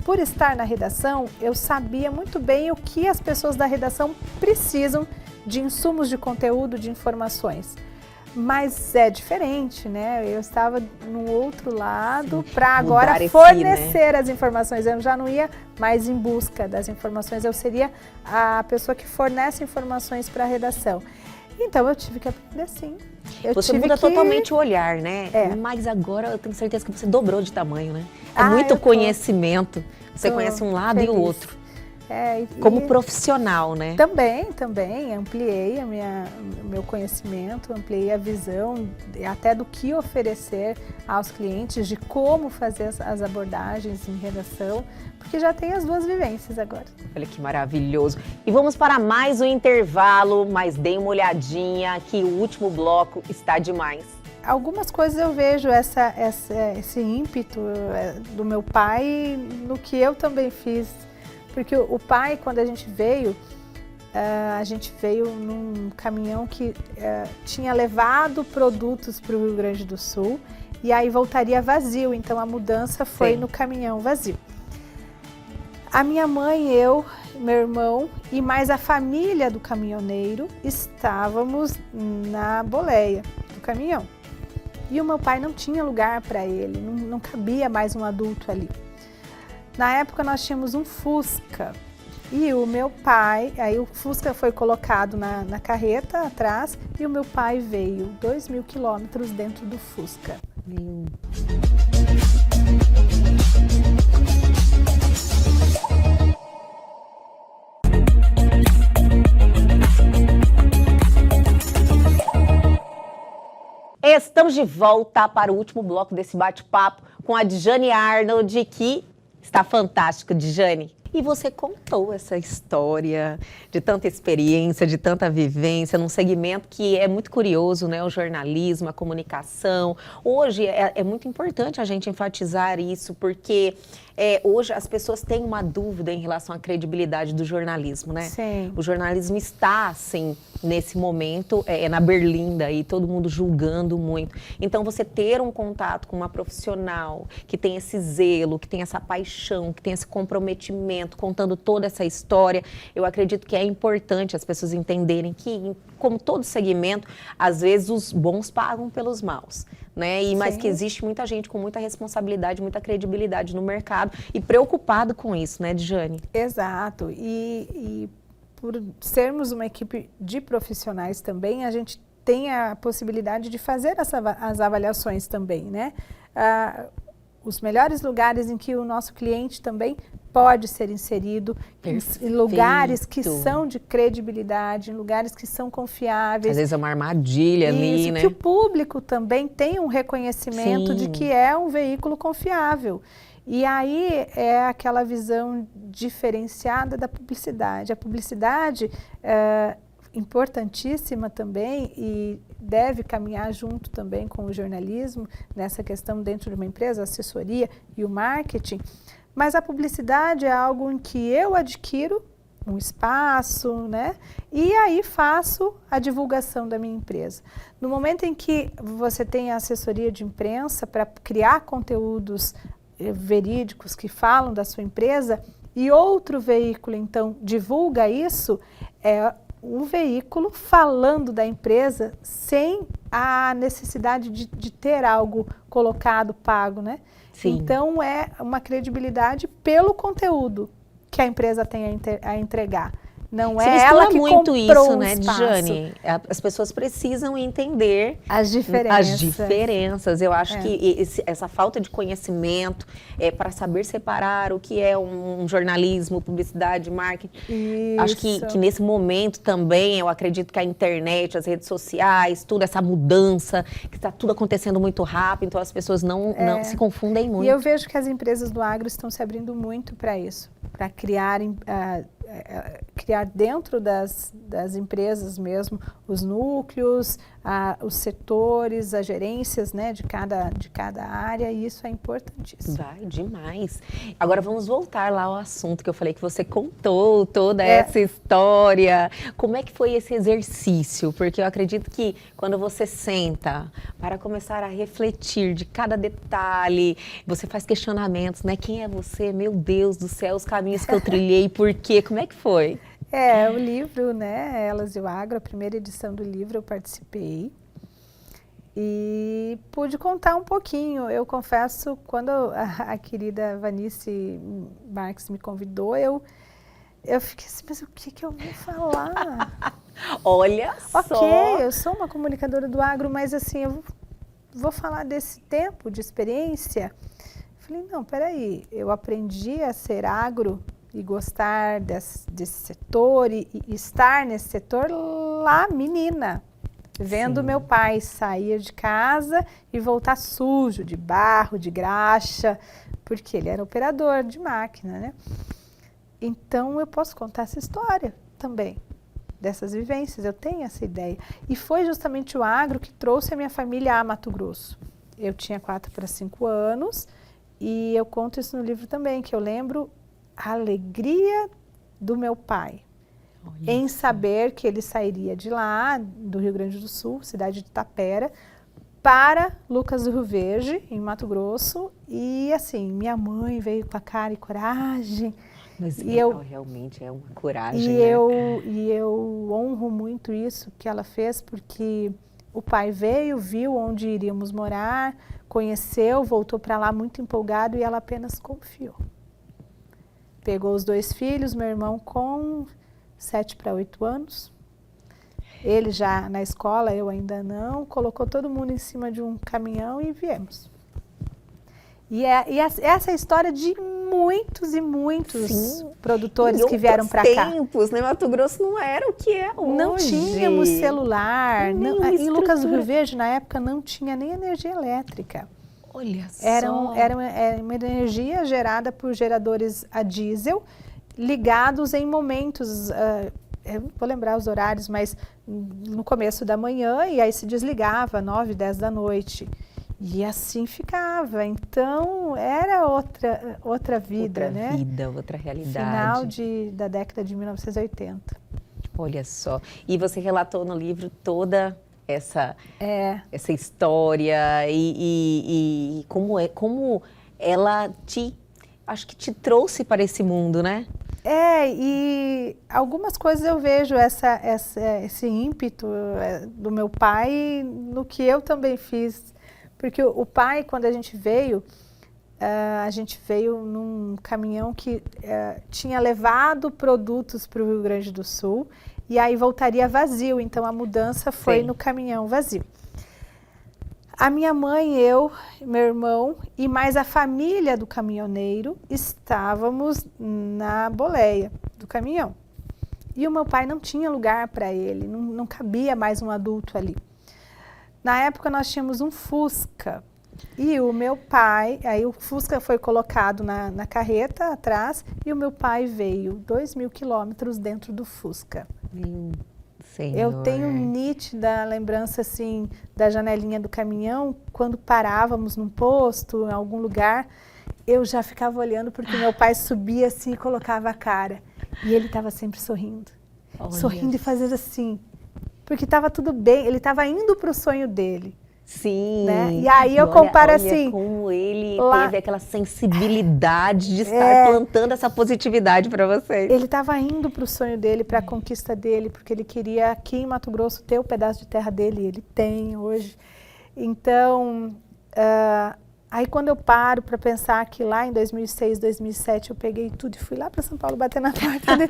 por estar na redação, eu sabia muito bem o que as pessoas da redação precisam de insumos de conteúdo, de informações. Mas é diferente, né? Eu estava no outro lado para agora fornecer as informações. Eu já não ia mais em busca das informações, eu seria a pessoa que fornece informações para a redação. Então eu tive que aprender sim. Você muda totalmente o olhar, né? Mas agora eu tenho certeza que você dobrou de tamanho, né? É muito conhecimento. Você conhece um lado e o outro. Como profissional, né? Também, ampliei o meu conhecimento, ampliei a visão até do que oferecer aos clientes, de como fazer as abordagens em redação, porque já tem as duas vivências agora. Olha que maravilhoso. E vamos para mais um intervalo, mas dê uma olhadinha que o último bloco está demais. Algumas coisas eu vejo esse ímpeto do meu pai no que eu também fiz. Porque o pai, quando a gente veio num caminhão que tinha levado produtos para o Rio Grande do Sul e aí voltaria vazio, então a mudança foi no caminhão vazio. A minha mãe, eu, meu irmão e mais a família do caminhoneiro estávamos na boleia do caminhão. E o meu pai não tinha lugar para ele, não cabia mais um adulto ali. Na época nós tínhamos um Fusca e o meu pai, aí o Fusca foi colocado na carreta atrás e o meu pai veio 2.000 quilômetros dentro do Fusca. Estamos de volta para o último bloco desse bate-papo com a Djane Arnold, que está fantástico, Djane. E você contou essa história de tanta experiência, de tanta vivência, num segmento que é muito curioso, né? O jornalismo, a comunicação. Hoje é muito importante a gente enfatizar isso, porque hoje as pessoas têm uma dúvida em relação à credibilidade do jornalismo, né? Sim. O jornalismo está, assim, nesse momento, na berlinda e todo mundo julgando muito. Então, você ter um contato com uma profissional que tem esse zelo, que tem essa paixão, que tem esse comprometimento, contando toda essa história, eu acredito que é importante as pessoas entenderem que, como todo segmento, às vezes os bons pagam pelos maus, né? Mas que existe muita gente com muita responsabilidade, muita credibilidade no mercado e preocupado com isso, né, Djane? Exato. E por sermos uma equipe de profissionais também, a gente tem a possibilidade de fazer as avaliações também, né? Os melhores lugares em que o nosso cliente também pode ser inserido, em lugares que são de credibilidade, em lugares que são confiáveis. Às vezes é uma armadilha ali, né? Que o público também tem um reconhecimento de que é um veículo confiável. E aí é aquela visão diferenciada da publicidade. A publicidade é importantíssima também e deve caminhar junto também com o jornalismo nessa questão dentro de uma empresa, a assessoria e o marketing. Mas a publicidade é algo em que eu adquiro um espaço, né? E aí faço a divulgação da minha empresa. No momento em que você tem a assessoria de imprensa para criar conteúdos verídicos que falam da sua empresa e outro veículo, então, divulga isso, o veículo falando da empresa sem a necessidade de ter algo colocado, pago, né? Sim. Então, é uma credibilidade pelo conteúdo que a empresa tem a entregar. Não é ela que comprou isso, né, Djane? As pessoas precisam entender as diferenças. Eu acho que essa falta de conhecimento para saber separar o que é um jornalismo, publicidade, marketing. Isso. Acho que nesse momento também, eu acredito que a internet, as redes sociais, tudo essa mudança, que está tudo acontecendo muito rápido, então as pessoas não se confundem muito. E eu vejo que as empresas do agro estão se abrindo muito para isso, para criar dentro das empresas mesmo os núcleos, os setores, as gerências, né, de cada área, e isso é importantíssimo. Vai, demais. Agora vamos voltar lá ao assunto que eu falei que você contou toda essa história. Como é que foi esse exercício? Porque eu acredito que quando você senta para começar a refletir de cada detalhe, você faz questionamentos, né? Quem é você? Meu Deus do céu, os caminhos que eu trilhei, por quê? Como é que foi? O livro, né, Elas e o Agro, a primeira edição do livro eu participei e pude contar um pouquinho. Eu confesso, quando a querida Vanice Marques me convidou, eu fiquei assim, mas o que eu vou falar? Olha só! Ok, eu sou uma comunicadora do agro, mas assim, eu vou falar desse tempo de experiência. Falei, não, peraí, eu aprendi a ser agro e gostar desse setor e estar nesse setor lá, menina. Vendo meu pai sair de casa e voltar sujo, de barro, de graxa, porque ele era operador de máquina, né? Então eu posso contar essa história também, dessas vivências, eu tenho essa ideia. E foi justamente o agro que trouxe a minha família a Mato Grosso. Eu tinha 4 para 5 anos e eu conto isso no livro também, que eu lembro a alegria do meu pai em saber que ele sairia de lá, do Rio Grande do Sul, cidade de Tapera, para Lucas do Rio Verde, em Mato Grosso. E assim, minha mãe veio com a cara e coragem. Mas realmente é uma coragem, e eu honro muito isso que ela fez, porque o pai veio, viu onde iríamos morar, conheceu, voltou para lá muito empolgado e ela apenas confiou. Pegou os 2 filhos, meu irmão com 7 para 8 anos, ele já na escola, eu ainda não, colocou todo mundo em cima de um caminhão e viemos. E essa é a história de muitos e muitos produtores que vieram para cá. Tempos, né? Mato Grosso não era o que é hoje. Não tínhamos celular, em Lucas do Rio Verde, na época, não tinha nem energia elétrica. Olha só. Era uma energia gerada por geradores a diesel, ligados em momentos, eu não vou lembrar os horários, mas no começo da manhã, e aí se desligava, 9, 10 da noite. E assim ficava. Então, era outra vida, né? Outra vida, outra realidade. Final da década de 1980. Olha só. E você relatou no livro toda essa história e como ela acho que te trouxe para esse mundo, né? E algumas coisas eu vejo esse ímpeto do meu pai no que eu também fiz. Porque o pai, quando a gente veio num caminhão que tinha levado produtos para o Rio Grande do Sul e aí voltaria vazio, então a mudança foi no caminhão vazio. A minha mãe, eu, meu irmão e mais a família do caminhoneiro estávamos na boleia do caminhão. E o meu pai não tinha lugar para ele, não cabia mais um adulto ali. Na época nós tínhamos um Fusca e o meu pai, aí o Fusca foi colocado na carreta atrás e o meu pai veio 2.000 quilômetros dentro do Fusca. Senhor. Eu tenho nítida lembrança assim da janelinha do caminhão, quando parávamos num posto, em algum lugar, eu já ficava olhando porque meu pai subia assim e colocava a cara. E ele estava sempre sorrindo. Sorrindo e fazendo assim. Porque estava tudo bem, ele estava indo para o sonho dele. Sim. Né? E aí eu comparo assim. Como ele teve aquela sensibilidade de estar plantando essa positividade para vocês. Ele estava indo para o sonho dele, para a conquista dele, porque ele queria aqui em Mato Grosso ter o pedaço de terra dele, e ele tem hoje. Então, aí quando eu paro para pensar que lá em 2006, 2007 eu peguei tudo e fui lá para São Paulo bater na porta dele,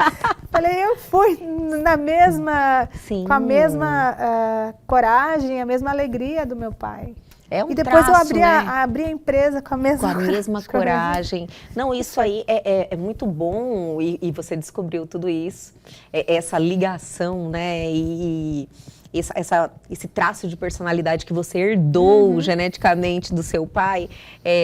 falei, eu fui com a mesma coragem, a mesma alegria do meu pai. E depois eu abri a empresa com a mesma coragem. Não, isso aí é muito bom e você descobriu tudo isso, essa ligação, né? E esse traço de personalidade que você herdou geneticamente do seu pai,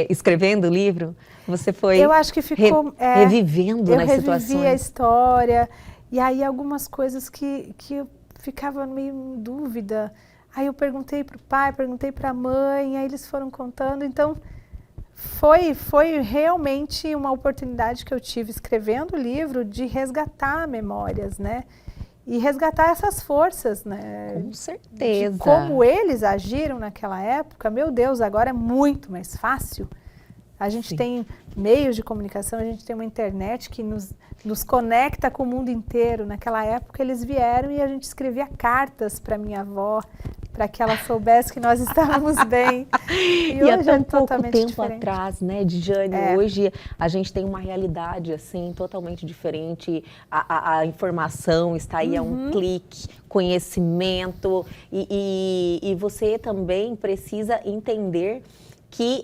escrevendo o livro, você foi eu acho que ficou, revivendo nas situações. Eu revivi a história, e aí algumas coisas que eu ficava meio em dúvida. Aí eu perguntei para o pai, perguntei para a mãe, aí eles foram contando. Então, foi realmente uma oportunidade que eu tive escrevendo o livro de resgatar memórias, né? E resgatar essas forças, né? Com certeza. De como eles agiram naquela época. Meu Deus, agora é muito mais fácil. A gente tem meios de comunicação, a gente tem uma internet que nos conecta com o mundo inteiro. Naquela época eles vieram e a gente escrevia cartas para minha avó, para que ela soubesse que nós estávamos bem. E hoje até um pouco tempo diferente. atrás, né, Djane, hoje a gente tem uma realidade assim totalmente diferente. A informação está aí a um clique, conhecimento e você também precisa entender que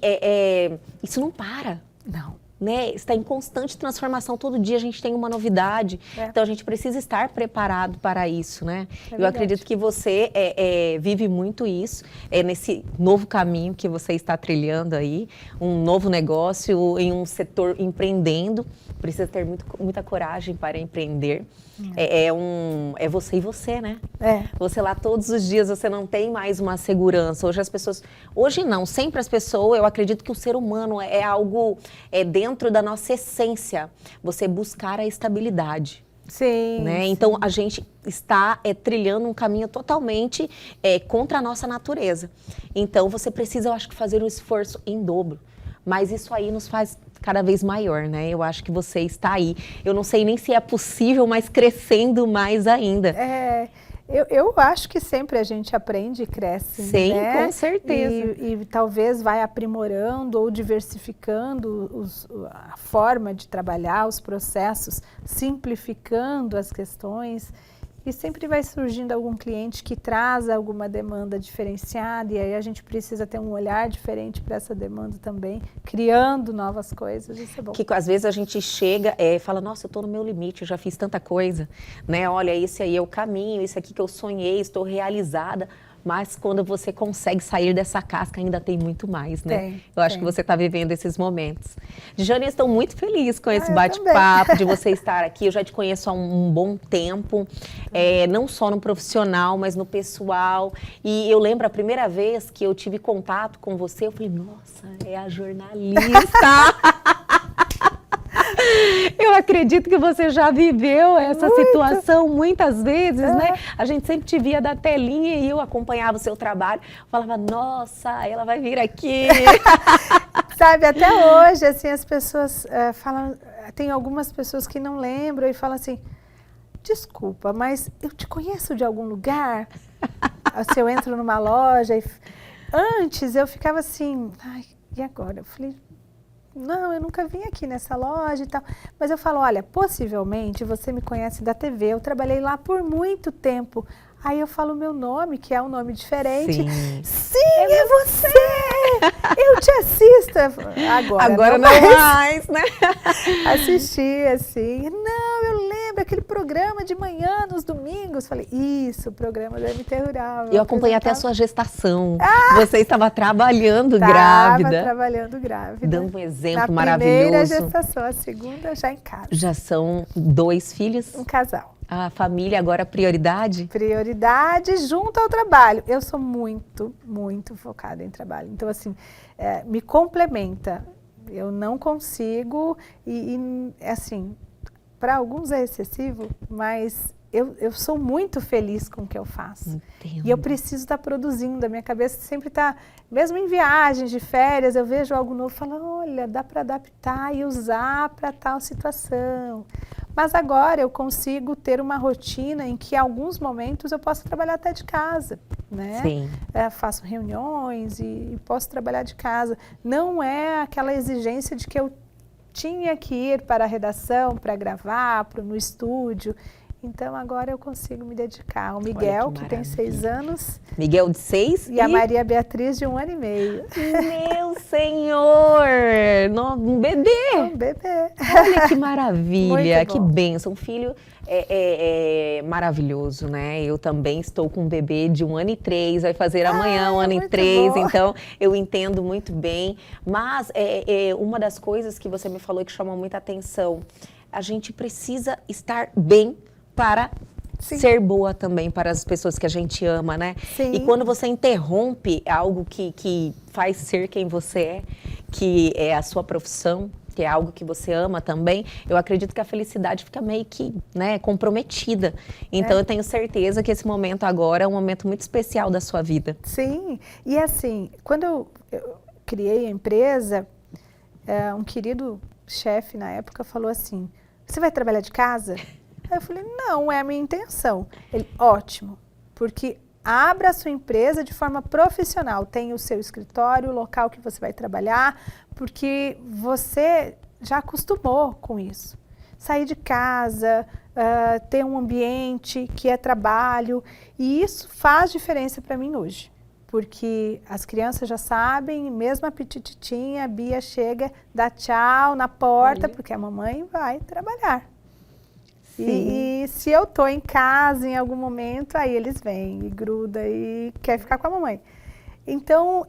isso não para. Não. né, está em constante transformação, todo dia a gente tem uma novidade, então a gente precisa estar preparado para isso, né? Eu acredito que você vive muito isso, nesse novo caminho que você está trilhando aí, um novo negócio em um setor empreendendo, precisa ter muita coragem para empreender. É você e você, né? Você lá todos os dias, você não tem mais uma segurança. Hoje não, sempre as pessoas, eu acredito que o ser humano é algo, dentro da nossa essência, você buscar a estabilidade. Sim, né? sim. Então a gente está trilhando um caminho totalmente contra a nossa natureza. Então você precisa, eu acho que, fazer um esforço em dobro. Mas isso aí nos faz cada vez maior, né? Eu acho que você está aí. Eu não sei nem se é possível, mas crescendo mais ainda. Eu acho que sempre a gente aprende e cresce, Sim, né? com certeza. E talvez vai aprimorando ou diversificando a forma de trabalhar, os processos, simplificando as questões. E sempre vai surgindo algum cliente que traz alguma demanda diferenciada, e aí a gente precisa ter um olhar diferente para essa demanda também, criando novas coisas, isso é bom. Que às vezes a gente chega e fala, nossa, eu estou no meu limite, eu já fiz tanta coisa, né? Olha, esse aí é o caminho, isso aqui que eu sonhei, estou realizada. Mas quando você consegue sair dessa casca, ainda tem muito mais, né? Eu acho que você está vivendo esses momentos. Djane, eu estou muito feliz com esse bate-papo, de você estar aqui. Eu já te conheço há um bom tempo, não só no profissional, mas no pessoal. E eu lembro a primeira vez que eu tive contato com você, eu falei, nossa, é a jornalista! Eu acredito que você já viveu essa situação muitas vezes, né? A gente sempre te via da telinha e eu acompanhava o seu trabalho. Falava, nossa, ela vai vir aqui. Sabe, até hoje, assim, as pessoas falam, tem algumas pessoas que não lembram e falam assim, desculpa, mas eu te conheço de algum lugar? Se eu entro numa loja, antes eu ficava assim, ai, e agora? Eu falei, não, eu nunca vim aqui nessa loja e tal. Mas eu falo, olha, possivelmente você me conhece da TV, eu trabalhei lá por muito tempo. Aí eu falo o meu nome, que é um nome diferente. Sim, é você! Eu te assisto. Agora não mais, né? Assisti, assim. Não, eu lembro aquele programa de manhã, nos domingos. Falei, isso, o programa da MT Rural. Eu acompanhei até a sua gestação. Você estava trabalhando grávida. Estava trabalhando grávida. Dando um exemplo maravilhoso. Na primeira gestação, a segunda já em casa. Já são 2 filhos? Um casal. A família agora prioridade? Prioridade junto ao trabalho. Eu sou muito, muito focada em trabalho. Então, assim, me complementa. Eu não consigo assim, para alguns é excessivo, mas eu sou muito feliz com o que eu faço. Entendo. E eu preciso estar produzindo. A minha cabeça sempre está, mesmo em viagens de férias, eu vejo algo novo e falo, olha, dá para adaptar e usar para tal situação. Mas agora eu consigo ter uma rotina em que, em alguns momentos, eu posso trabalhar até de casa, né? Sim. Faço reuniões e posso trabalhar de casa. Não é aquela exigência de que eu tinha que ir para a redação, para gravar, no estúdio. Então, agora eu consigo me dedicar. O Miguel, que tem 6 anos. Miguel de 6? E a Maria Beatriz, de 1 ano e meio. Meu senhor! Um bebê! Um bebê. Olha que maravilha, que bom. bênção. Um filho é maravilhoso, né? Eu também estou com um bebê de 1 ano e 3, vai fazer amanhã 1 ano e 3, bom. Então eu entendo muito bem. Mas uma das coisas que você me falou que chamou muita atenção, a gente precisa estar bem para ser boa também para as pessoas que a gente ama, né? Sim. E quando você interrompe algo que faz ser quem você é, que é a sua profissão, que é algo que você ama também, eu acredito que a felicidade fica meio que, né, comprometida. Então eu tenho certeza que esse momento agora é um momento muito especial da sua vida. Sim, e assim, quando eu criei a empresa, um querido chefe na época falou assim, você vai trabalhar de casa? Aí eu falei, não, é a minha intenção. Ele, ótimo, porque abra a sua empresa de forma profissional, tem o seu escritório, o local que você vai trabalhar, porque você já acostumou com isso. Sair de casa, ter um ambiente que é trabalho, e isso faz diferença para mim hoje. porque as crianças já sabem, mesmo a petititinha, a Bia chega, dá tchau na porta, porque a mamãe vai trabalhar. E se eu tô em casa em algum momento, aí eles vêm e gruda e quer ficar com a mamãe. Então,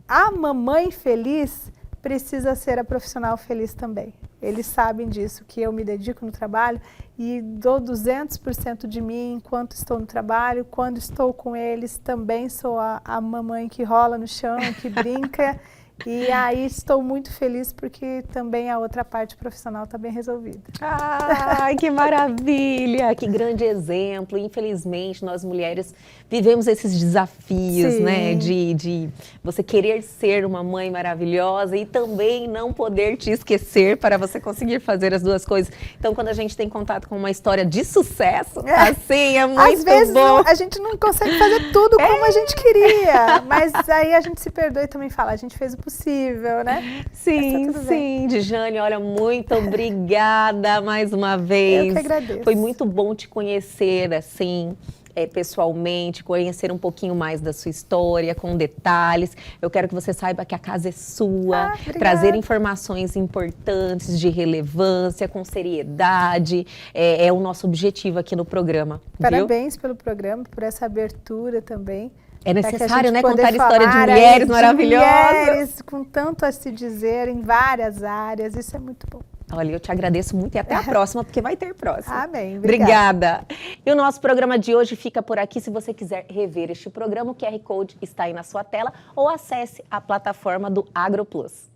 a mamãe feliz precisa ser a profissional feliz também. Eles sabem disso, que eu me dedico no trabalho e dou 200% de mim enquanto estou no trabalho. Quando estou com eles, também sou a mamãe que rola no chão, que brinca. E aí estou muito feliz porque também a outra parte profissional está bem resolvida. Ai, que maravilha! Que grande exemplo. Infelizmente, nós mulheres vivemos esses desafios, Sim. né? De você querer ser uma mãe maravilhosa e também não poder te esquecer para você conseguir fazer as duas coisas. Então, quando a gente tem contato com uma história de sucesso, assim, é muito bom. Às vezes a gente não consegue fazer tudo como a gente queria, mas aí a gente se perdoa e também fala, a gente fez o possível, né? Sim, sim. Djane, olha, muito obrigada mais uma vez. Eu que agradeço. Foi muito bom te conhecer, assim, pessoalmente, conhecer um pouquinho mais da sua história, com detalhes. Eu quero que você saiba que a casa é sua, trazer informações importantes, de relevância, com seriedade, é o nosso objetivo aqui no programa. Parabéns viu? Pelo programa, por essa abertura também. É necessário, né, contar a história de mulheres maravilhosas. Mulheres com tanto a se dizer em várias áreas, isso é muito bom. Olha, eu te agradeço muito e até a próxima, porque vai ter próxima. Amém. Obrigada. E o nosso programa de hoje fica por aqui. Se você quiser rever este programa, o QR Code está aí na sua tela ou acesse a plataforma do AgroPlus.